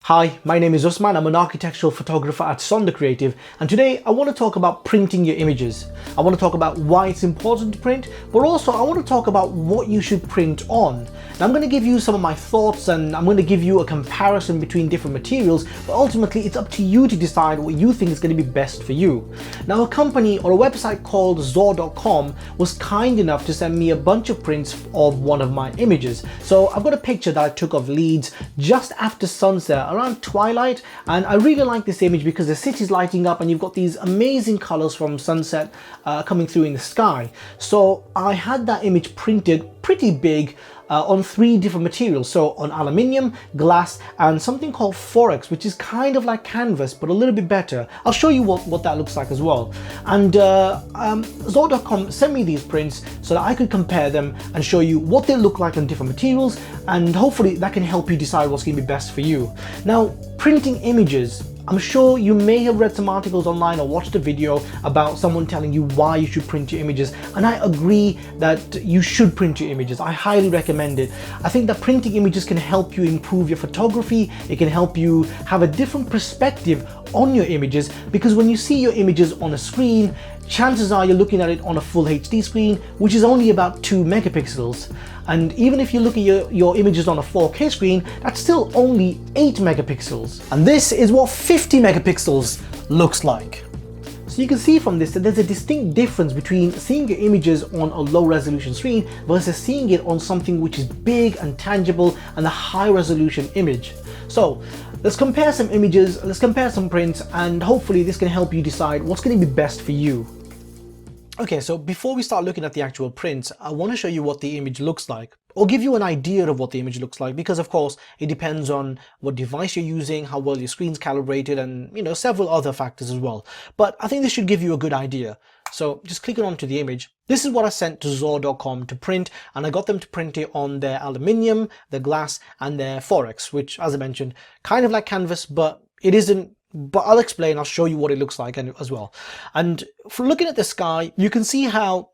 Hi, my name is Usman. I'm an architectural photographer at Sonder Creative, and today I want to talk about printing your images. I want to talk about why it's important to print, but also I want to talk about what you should print on. Now, I'm going to give you some of my thoughts and I'm going to give you a comparison between different materials, but ultimately it's up to you to decide what you think is going to be best for you. Now, a company or a website called Sonder.com was kind enough to send me a bunch of prints of one of my images. So I've got a picture that I took of Leeds just after sunset, around twilight, and I really like this image because the city's lighting up and you've got these amazing colors from sunset coming through in the sky. So I had that image printed pretty big on 3 different materials, so on aluminium, glass, and something called Forex, which is kind of like canvas but a little bit better. I'll show you what that looks like as well. And Sonder.com sent me these prints so that I could compare them and show you what they look like on different materials, and hopefully that can help you decide what's going to be best for you. Now, printing images, I'm sure you may have read some articles online or watched a video about someone telling you why you should print your images, and I agree that you should print your images. I highly recommend it. I think that printing images can help you improve your photography. It can help you have a different perspective on your images, because when you see your images on a screen, chances are you're looking at it on a full HD screen, which is only about 2 megapixels. And even if you look at your images on a 4K screen, that's still only 8 megapixels. And this is what 50 megapixels looks like. So you can see from this that there's a distinct difference between seeing your images on a low resolution screen versus seeing it on something which is big and tangible and a high resolution image. So let's compare some images, let's compare some prints, and hopefully this can help you decide what's going to be best for you. Okay, so before we start looking at the actual prints, I want to show you what the image looks like, or give you an idea of what the image looks like, because of course it depends on what device you're using, how well your screen's calibrated, and several other factors as well. But I think this should give you a good idea. So just clicking onto the image, this is what I sent to Sonder.com to print, and I got them to print it on their aluminium, their glass, and their Forex, which, as I mentioned, kind of like canvas, but it isn't. But I'll explain, I'll show you what it looks like as well. And for looking at the sky, you can see how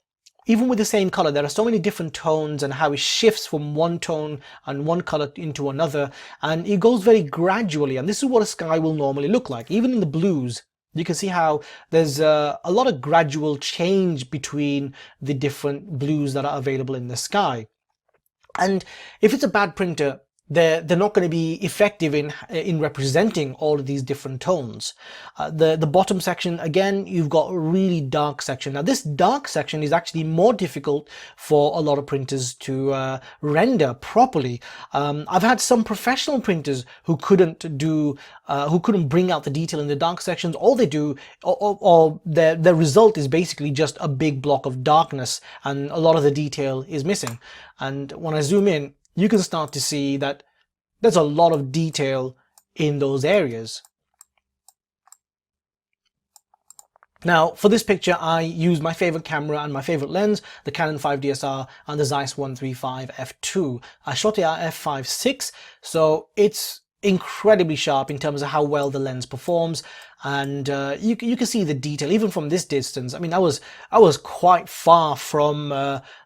even with the same color, there are so many different tones and how it shifts from one tone and one color into another. And it goes very gradually. And this is what a sky will normally look like. Even in the blues, you can see how there's a lot of gradual change between the different blues that are available in the sky. And if it's a bad printer, they're not going to be effective in representing all of these different tones. The bottom section, again, you've got a really dark section. Now this dark section is actually more difficult for a lot of printers to render properly. I've had some professional printers who couldn't bring out the detail in the dark sections. All they do, or their result is basically just a big block of darkness, and a lot of the detail is missing. And when I zoom in, you can start to see that there's a lot of detail in those areas. Now, for this picture, I used my favorite camera and my favorite lens, the Canon 5DSR and the Zeiss 135 f2. I shot it at f5.6, so it's incredibly sharp in terms of how well the lens performs, and you can see the detail even from this distance. I mean, I was quite far from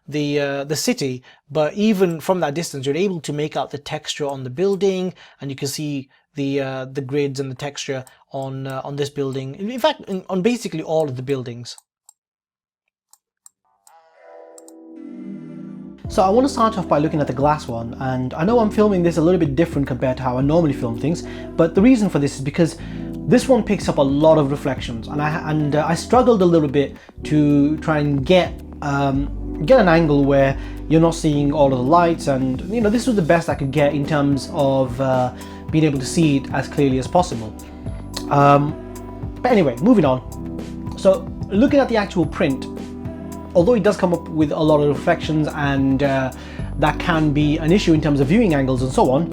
the city, but even from that distance, you're able to make out the texture on the building, and you can see the grids and the texture on this building. In fact, on basically all of the buildings. So I want to start off by looking at the glass one, and I know I'm filming this a little bit different compared to how I normally film things, but the reason for this is because this one picks up a lot of reflections, and I struggled a little bit to try and get an angle where you're not seeing all of the lights, and this was the best I could get in terms of being able to see it as clearly as possible. But anyway, moving on. So looking at the actual print, although it does come up with a lot of reflections, and that can be an issue in terms of viewing angles and so on,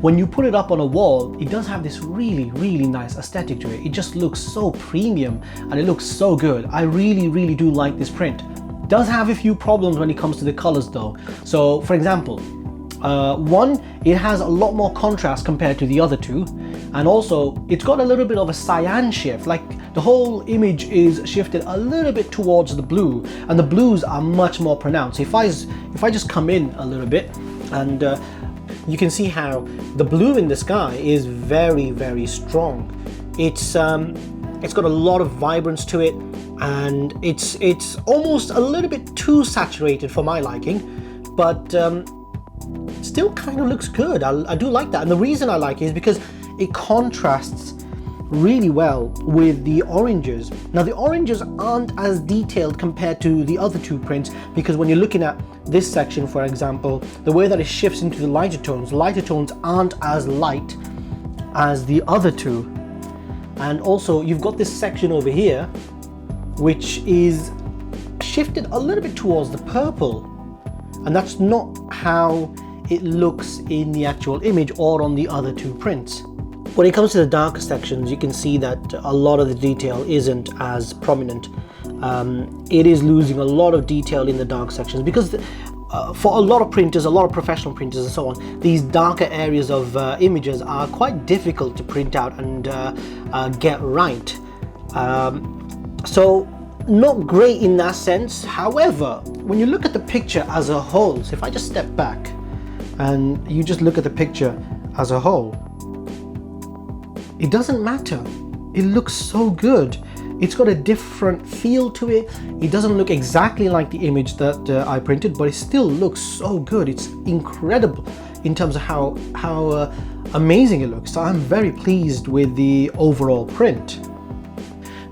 when you put it up on a wall, it does have this really, really nice aesthetic to it. It just looks so premium and it looks so good. I really, really do like this print. It does have a few problems when it comes to the colors though. So for example, one, it has a lot more contrast compared to the other two, and also it's got a little bit of a cyan shift, like the whole image is shifted a little bit towards the blue, and the blues are much more pronounced. If I just come in a little bit and you can see how the blue in the sky is very, very strong. It's got a lot of vibrance to it, and it's almost a little bit too saturated for my liking, but still kind of looks good. I do like that, and the reason I like it is because it contrasts really well with the oranges. Now the oranges aren't as detailed compared to the other two prints, because when you're looking at this section, for example, the way that it shifts into the lighter tones aren't as light as the other two. And also you've got this section over here which is shifted a little bit towards the purple, and that's not how it looks in the actual image or on the other two prints. When it comes to the darker sections, you can see that a lot of the detail isn't as prominent. It is losing a lot of detail in the dark sections because for a lot of printers, a lot of professional printers and so on, these darker areas of images are quite difficult to print out and get right. So not great in that sense. However, when you look at the picture as a whole, so if I just step back and you just look at the picture as a whole, it doesn't matter. It looks so good. It's got a different feel to it. It doesn't look exactly like the image that I printed, but it still looks so good. It's incredible in terms of how amazing it looks. So I'm very pleased with the overall print.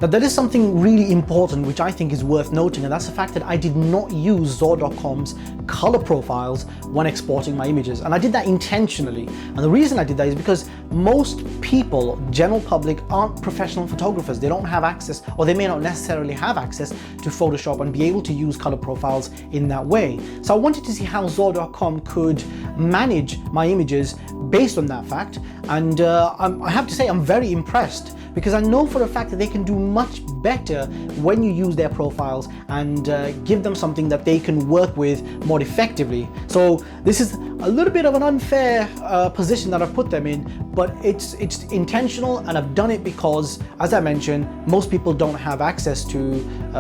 Now there is something really important which I think is worth noting, and that's the fact that I did not use Zor.com's color profiles when exporting my images, and I did that intentionally. And the reason I did that is because most people, general public, aren't professional photographers. They don't have access, or they may not necessarily have access to Photoshop and be able to use color profiles in that way. So I wanted to see how Zor.com could manage my images based on that fact, and I have to say I'm very impressed, because I know for a fact that they can do much better when you use their profiles and give them something that they can work with more effectively. So this is a little bit of an unfair position that I've put them in, but it's intentional, and I've done it because, as I mentioned, most people don't have access to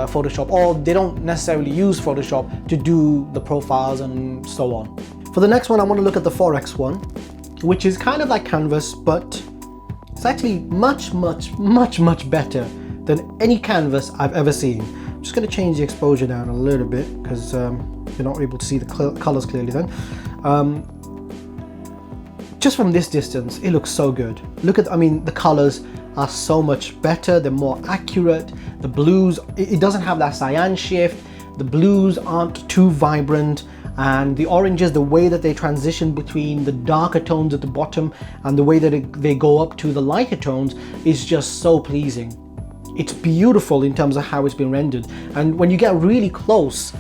Photoshop, or they don't necessarily use Photoshop to do the profiles and so on. For the next one, I want to look at the 4x one, which is kind of like Canvas, but it's actually much better than any canvas I've ever seen. I'm just going to change the exposure down a little bit because you're not able to see the colors clearly then. Just from this distance, it looks so good. Look at, I mean, the colors are so much better. They're more accurate. The blues, it doesn't have that cyan shift. The blues aren't too vibrant. And the oranges, the way that they transition between the darker tones at the bottom and the way that they go up to the lighter tones is just so pleasing. It's beautiful in terms of how it's been rendered. And when you get really close,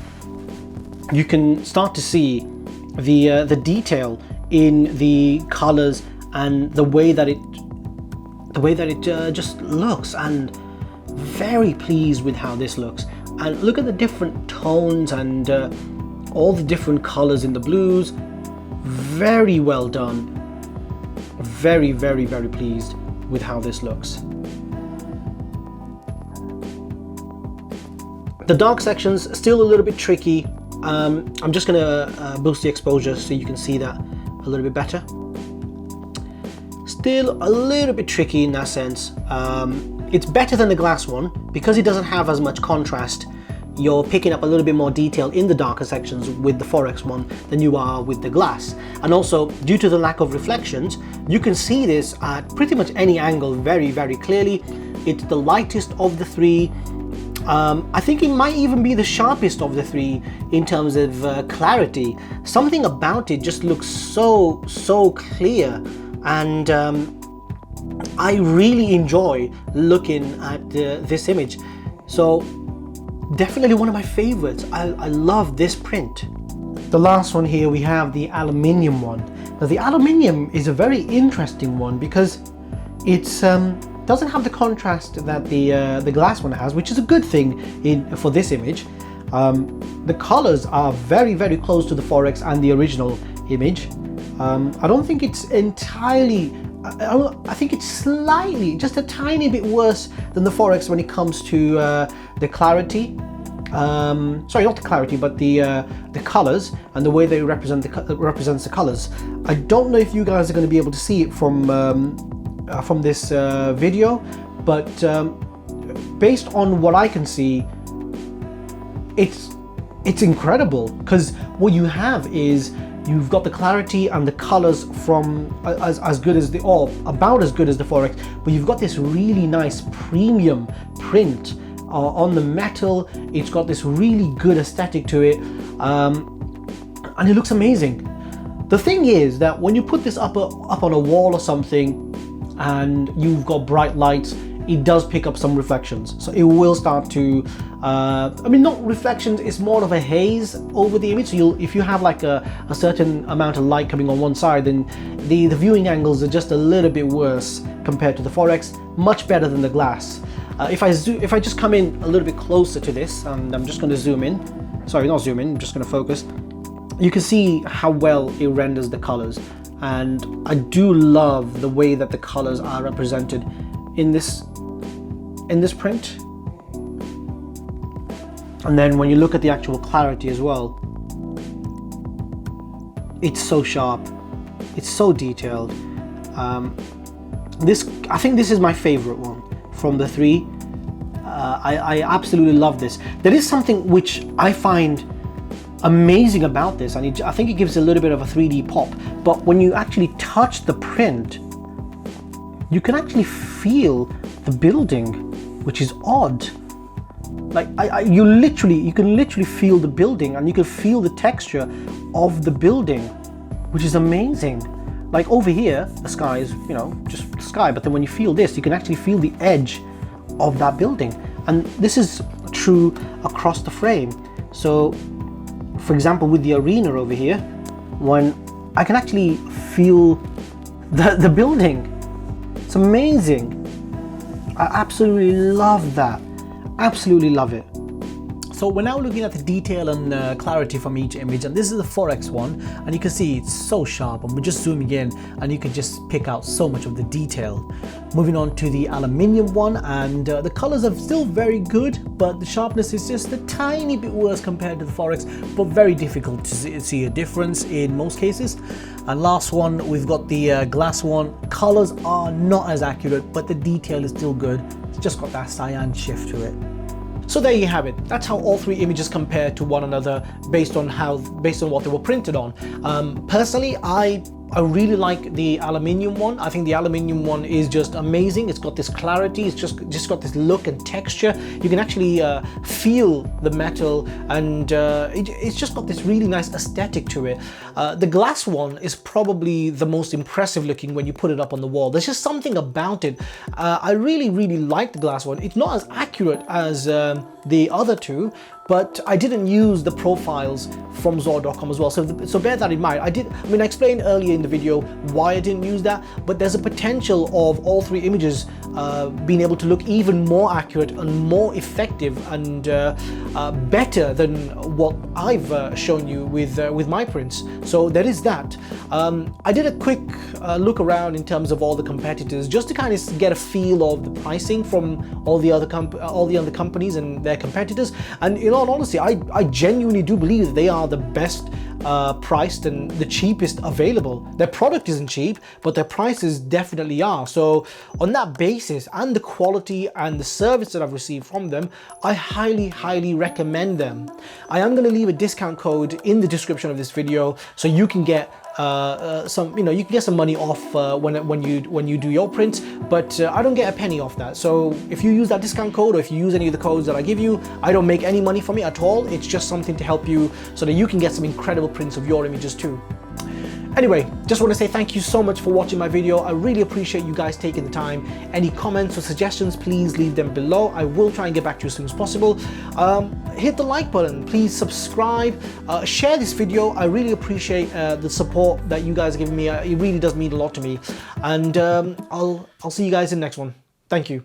you can start to see the detail in the colors and the way that it just looks, and very pleased with how this looks. And look at the different tones and all the different colors in the blues. Very well done. Very pleased with how this looks. The dark sections still a little bit tricky. I'm just gonna boost the exposure so you can see that a little bit better. Still a little bit tricky in that sense. It's better than the glass one because it doesn't have as much contrast. You're picking up a little bit more detail in the darker sections with the 4x one than you are with the glass. And also, due to the lack of reflections, you can see this at pretty much any angle very clearly. It's the lightest of the three. I think it might even be the sharpest of the three in terms of clarity. Something about it just looks so clear, and I really enjoy looking at this image. So definitely one of my favorites. I love this print. The last one here, we have the aluminium one. Now the aluminium is a very interesting one because it's doesn't have the contrast that the glass one has, which is a good thing for this image. The colors are very close to the 4x and the original image. I don't think it's entirely, I think it's slightly, just a tiny bit worse than the 4x when it comes to the clarity. sorry, not the clarity, but the colors and the way they represents the colors. I don't know if you guys are going to be able to see it from this video, but based on what I can see, it's incredible, because what you have is you've got the clarity and the colors from as good as or about as good as the Forex, but you've got this really nice premium print on the metal. It's got this really good aesthetic to it, and it looks amazing. The thing is that when you put this up on a wall or something and you've got bright lights, it does pick up some reflections. So it will start to, I mean, not reflections, it's more of a haze over the image. So if you have like a certain amount of light coming on one side, then the viewing angles are just a little bit worse compared to the Forex, much better than the glass. If I just come in a little bit closer to this, and I'm just going to zoom in, sorry, not zoom in, I'm just going to focus, you can see how well it renders the colors. And I do love the way that the colors are represented in this print. And then when you look at the actual clarity as well, it's so sharp, it's so detailed. I think this is my favorite one from the three. I absolutely love this. There is something which I find amazing about this, and I think it gives a little bit of a 3D pop, but when you actually touch the print, you can actually feel the building, which is odd. Like you can literally feel the building, and you can feel the texture of the building, which is amazing. Like over here, the sky is, you know, just the sky, but then when you feel this, you can actually feel the edge of that building. And this is true across the frame. So for example, with the arena over here, when I can actually feel the building, it's amazing. I absolutely love that. Absolutely love it. So we're now looking at the detail and clarity from each image, and this is the Forex one, and you can see it's so sharp, and we're just zooming in and you can just pick out so much of the detail. Moving on to the aluminium one, and the colors are still very good, but the sharpness is just a tiny bit worse compared to the Forex, but very difficult to see a difference in most cases. And last one, we've got the glass one. Colors are not as accurate, but the detail is still good. It's just got that cyan shift to it. So there you have it. That's how all three images compare to one another based on what they were printed on. Personally, I really like the aluminium one. I think the aluminium one is just amazing. It's got this clarity. It's just got this look and texture. You can actually feel the metal, and it's just got this really nice aesthetic to it. The glass one is probably the most impressive looking when you put it up on the wall. There's just something about it. I really like the glass one. It's not as accurate as the other two, but I didn't use the profiles from Zor.com as well, so bear that in mind. I explained earlier in the video why I didn't use that, but there's a potential of all three images being able to look even more accurate and more effective and better than what I've shown you with my prints. So there is that. I did a quick look around in terms of all the competitors, just to kind of get a feel of the pricing from all the other companies and their competitors. And in all honesty, I genuinely do believe that they are the best priced and the cheapest available. Their product isn't cheap, but their prices definitely are. So on that basis, and the quality and the service that I've received from them, I highly recommend them. I am going to leave a discount code in the description of this video, so you can get you can get some money off when you do your prints, but I don't get a penny off that. So if you use that discount code, or if you use any of the codes that I give you, I don't make any money from it at all. It's just something to help you so that you can get some incredible prints of your images too. Anyway, just want to say thank you so much for watching my video. I really appreciate you guys taking the time. Any comments or suggestions, please leave them below. I will try and get back to you as soon as possible. Hit the like button, please subscribe, share this video. I really appreciate the support that you guys are giving me. It really does mean a lot to me. And I'll see you guys in the next one. Thank you.